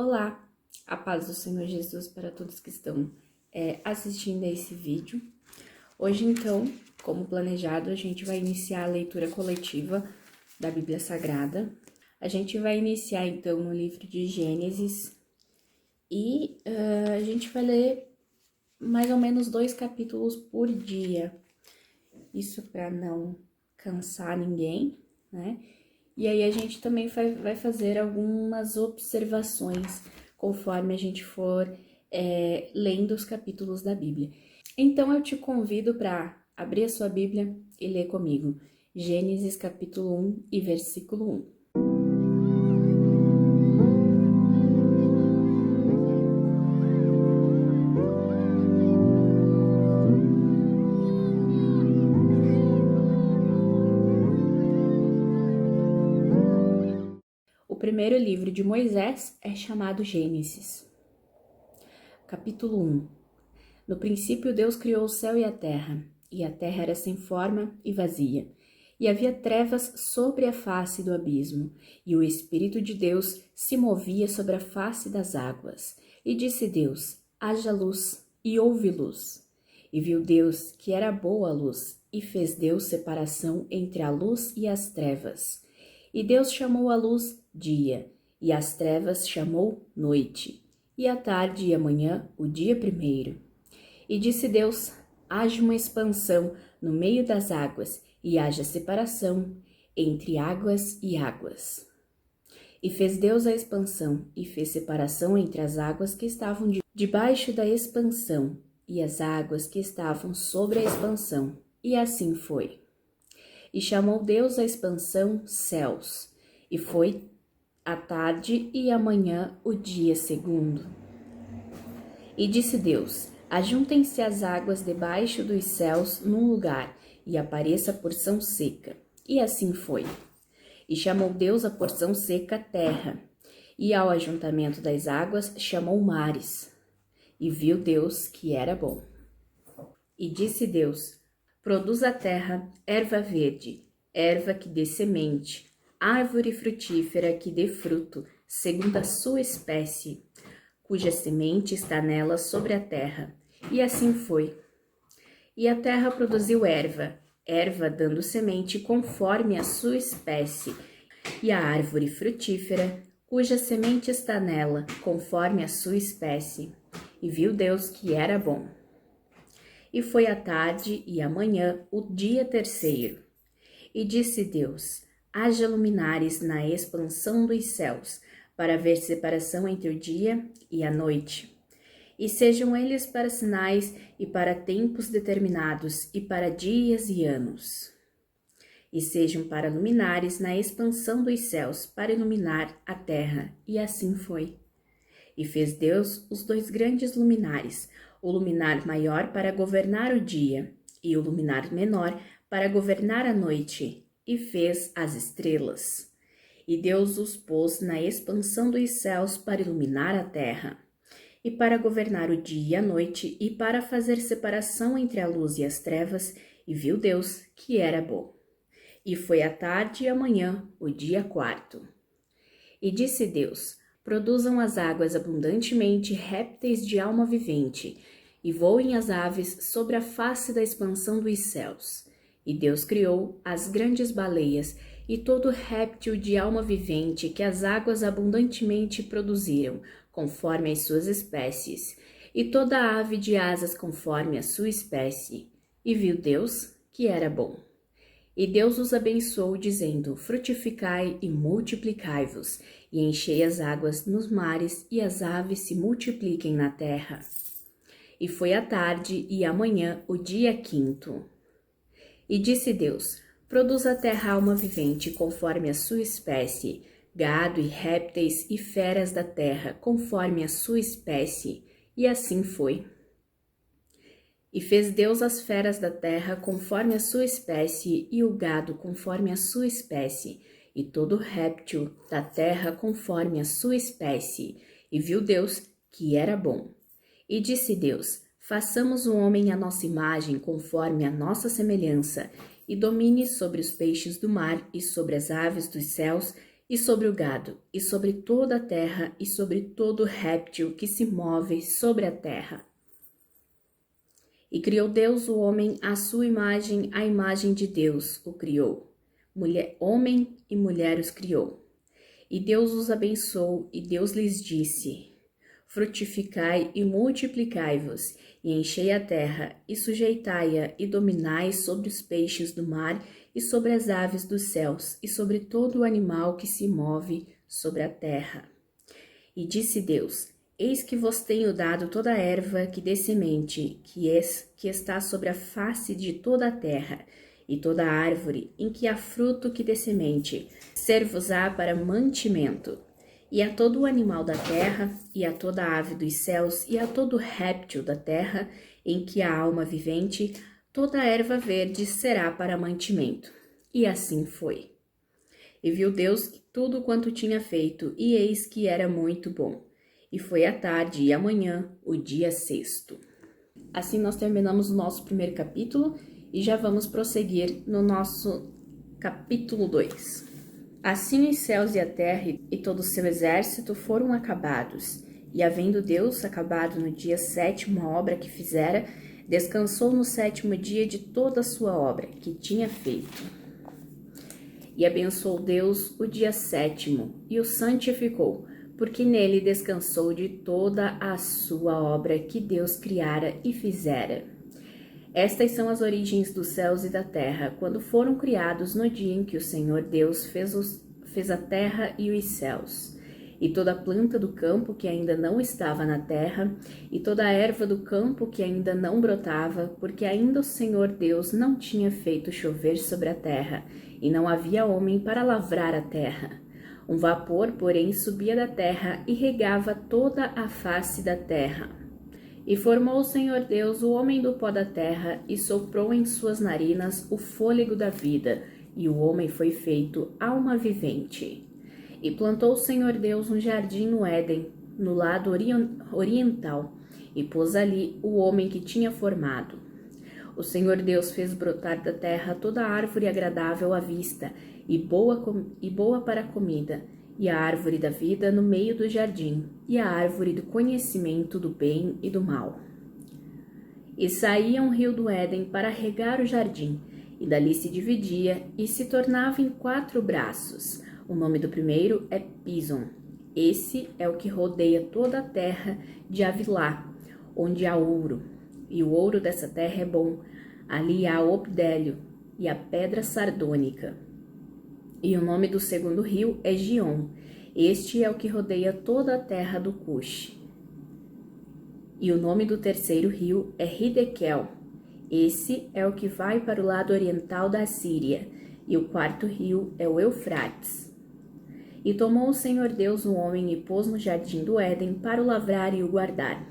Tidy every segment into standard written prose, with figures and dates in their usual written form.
Olá, a paz do Senhor Jesus para todos que estão assistindo a esse vídeo. Hoje, então, como planejado, a gente vai iniciar a leitura coletiva da Bíblia Sagrada. A gente vai iniciar, então, no livro de Gênesis e a gente vai ler mais ou menos 2 capítulos por dia. Isso para não cansar ninguém, né? E aí a gente também vai fazer algumas observações conforme a gente for lendo os capítulos da Bíblia. Então eu te convido para abrir a sua Bíblia e ler comigo Gênesis capítulo 1 e versículo 1. O primeiro livro de Moisés é chamado Gênesis. Capítulo 1. No princípio Deus criou o céu e a terra era sem forma e vazia, e havia trevas sobre a face do abismo, e o Espírito de Deus se movia sobre a face das águas. E disse Deus: haja luz, e houve luz. E viu Deus que era boa a luz, e fez Deus separação entre a luz e as trevas. E Deus chamou a luz dia, e as trevas chamou noite, e a tarde e a manhã o dia primeiro. E disse Deus: haja uma expansão no meio das águas, e haja separação entre águas e águas. E fez Deus a expansão, e fez separação entre as águas que estavam debaixo da expansão, e as águas que estavam sobre a expansão. E assim foi. E chamou Deus a expansão céus, e foi a tarde e a manhã o dia segundo. E disse Deus: ajuntem-se as águas debaixo dos céus num lugar, e apareça a porção seca. E assim foi. E chamou Deus a porção seca terra, e ao ajuntamento das águas chamou mares. E viu Deus que era bom. E disse Deus: produz a terra erva verde, erva que dê semente, árvore frutífera que dê fruto, segundo a sua espécie, cuja semente está nela sobre a terra. E assim foi. E a terra produziu erva dando semente conforme a sua espécie, e a árvore frutífera, cuja semente está nela, conforme a sua espécie. E viu Deus que era bom. E foi a tarde e a manhã o dia terceiro. E disse Deus: haja luminares na expansão dos céus, para haver separação entre o dia e a noite. E sejam eles para sinais e para tempos determinados, e para dias e anos. E sejam para luminares na expansão dos céus, para iluminar a terra. E assim foi. E fez Deus os 2 grandes luminares, o luminar maior para governar o dia, e o luminar menor para governar a noite, e fez as estrelas. E Deus os pôs na expansão dos céus para iluminar a terra, e para governar o dia e a noite, e para fazer separação entre a luz e as trevas, e viu Deus que era bom. E foi a tarde e a manhã, o dia quarto. E disse Deus: produzam as águas abundantemente répteis de alma vivente, e voem as aves sobre a face da expansão dos céus. E Deus criou as grandes baleias e todo réptil de alma vivente que as águas abundantemente produziram, conforme as suas espécies, e toda ave de asas conforme a sua espécie. E viu Deus que era bom. E Deus os abençoou, dizendo: frutificai e multiplicai-vos, e enchei as águas nos mares, e as aves se multipliquem na terra. E foi a tarde e a manhã o dia quinto. E disse Deus: produz a terra alma vivente, conforme a sua espécie, gado e répteis e feras da terra, conforme a sua espécie. E assim foi. E fez Deus as feras da terra conforme a sua espécie, e o gado conforme a sua espécie, e todo réptil da terra conforme a sua espécie. E viu Deus que era bom. E disse Deus: façamos o homem à nossa imagem, conforme a nossa semelhança, e domine sobre os peixes do mar, e sobre as aves dos céus, e sobre o gado, e sobre toda a terra, e sobre todo réptil que se move sobre a terra. E criou Deus o homem à sua imagem, a imagem de Deus o criou. Homem e mulher os criou. E Deus os abençoou, e Deus lhes disse: frutificai e multiplicai-vos, e enchei a terra, e sujeitai-a, e dominai sobre os peixes do mar, e sobre as aves dos céus, e sobre todo o animal que se move sobre a terra. E disse Deus: eis que vos tenho dado toda a erva que dê semente, que está sobre a face de toda a terra, e toda a árvore em que há fruto que dê semente, ser-vos-á para mantimento. E a todo o animal da terra, e a toda a ave dos céus, e a todo réptil da terra, em que há alma vivente, toda a erva verde será para mantimento. E assim foi. E viu Deus tudo quanto tinha feito, e eis que era muito bom. E foi a tarde e amanhã, o dia sexto. Assim nós terminamos o nosso primeiro capítulo, e já vamos prosseguir no nosso capítulo 2. Assim os céus e a terra e todo o seu exército foram acabados, e havendo Deus acabado no dia sétimo a obra que fizera, descansou no sétimo dia de toda a sua obra que tinha feito. E abençoou Deus o dia sétimo, e o santificou, porque nele descansou de toda a sua obra que Deus criara e fizera. Estas são as origens dos céus e da terra, quando foram criados no dia em que o Senhor Deus fez a terra e os céus. E toda a planta do campo que ainda não estava na terra, e toda a erva do campo que ainda não brotava, porque ainda o Senhor Deus não tinha feito chover sobre a terra, e não havia homem para lavrar a terra. Um vapor, porém, subia da terra e regava toda a face da terra. E formou o Senhor Deus o homem do pó da terra, e soprou em suas narinas o fôlego da vida, e o homem foi feito alma vivente. E plantou o Senhor Deus um jardim no Éden, no lado oriental, e pôs ali o homem que tinha formado. O Senhor Deus fez brotar da terra toda a árvore agradável à vista, e boa para a comida, e a árvore da vida no meio do jardim, e a árvore do conhecimento do bem e do mal. E saía um rio do Éden para regar o jardim, e dali se dividia, e se tornava em 4 braços. O nome do primeiro é Pison. Esse é o que rodeia toda a terra de Havilá, onde há ouro. E o ouro dessa terra é bom. Ali há o obdélio e a pedra sardônica. E o nome do segundo rio é Gion. Este é o que rodeia toda a terra do Cush. E o nome do terceiro rio é Hidekel. Esse é o que vai para o lado oriental da Síria. E o quarto rio é o Eufrates. E tomou o Senhor Deus o homem e pôs no jardim do Éden para o lavrar e o guardar.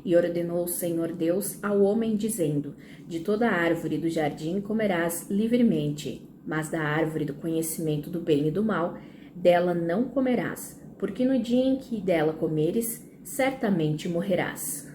E ordenou o Senhor Deus ao homem, dizendo: de toda a árvore do jardim comerás livremente, mas da árvore do conhecimento do bem e do mal, dela não comerás, porque no dia em que dela comeres, certamente morrerás.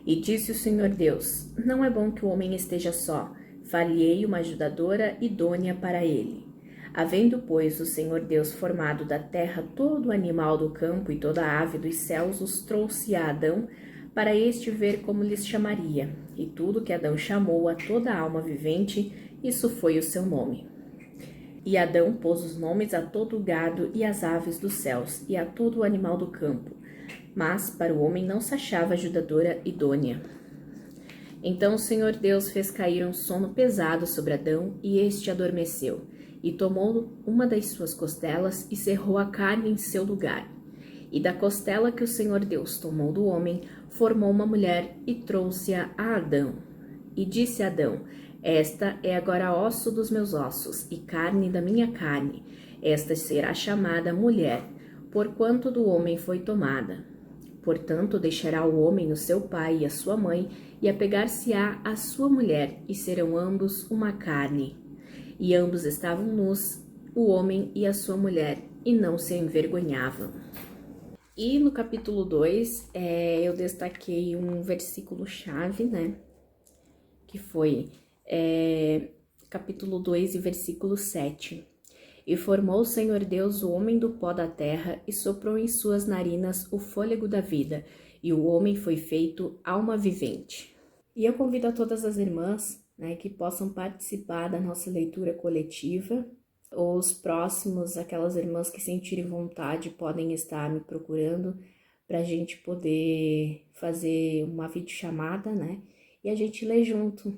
E disse o Senhor Deus: não é bom que o homem esteja só, far-lhe-ei uma ajudadora idônea para ele. Havendo, pois, o Senhor Deus formado da terra todo o animal do campo e toda a ave dos céus, os trouxe a Adão, para este ver como lhes chamaria. E tudo que Adão chamou a toda a alma vivente, isso foi o seu nome. E Adão pôs os nomes a todo o gado e às aves dos céus, e a todo o animal do campo. Mas para o homem não se achava ajudadora idônea. Então o Senhor Deus fez cair um sono pesado sobre Adão, e este adormeceu. E tomou uma das suas costelas e cerrou a carne em seu lugar. E da costela que o Senhor Deus tomou do homem, formou uma mulher e trouxe-a a Adão. E disse Adão: esta é agora osso dos meus ossos e carne da minha carne. Esta será chamada mulher, porquanto do homem foi tomada. Portanto, deixará o homem o seu pai e a sua mãe, e apegar-se-á à sua mulher, e serão ambos uma carne. E ambos estavam nus, o homem e a sua mulher, e não se envergonhavam. E no capítulo 2, eu destaquei um versículo-chave, né? Que foi capítulo 2 e versículo 7. E formou o Senhor Deus o homem do pó da terra e soprou em suas narinas o fôlego da vida, e o homem foi feito alma vivente. E eu convido a todas as irmãs, né, que possam participar da nossa leitura coletiva. Os próximos, aquelas irmãs que sentirem vontade, podem estar me procurando para a gente poder fazer uma videochamada, né? E a gente lê junto,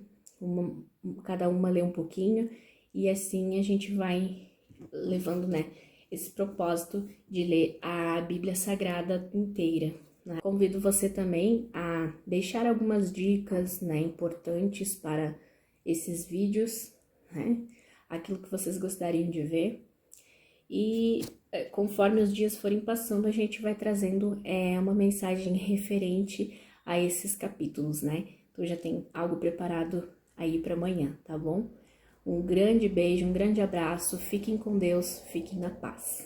cada uma lê um pouquinho, e assim a gente vai levando, né, esse propósito de ler a Bíblia Sagrada inteira. Né? Convido você também a deixar algumas dicas, né, importantes para esses vídeos, né? Aquilo que vocês gostariam de ver. E conforme os dias forem passando, a gente vai trazendo uma mensagem referente a esses capítulos, né? Então já tem algo preparado aí para amanhã, tá bom? Um grande beijo, um grande abraço, fiquem com Deus, fiquem na paz.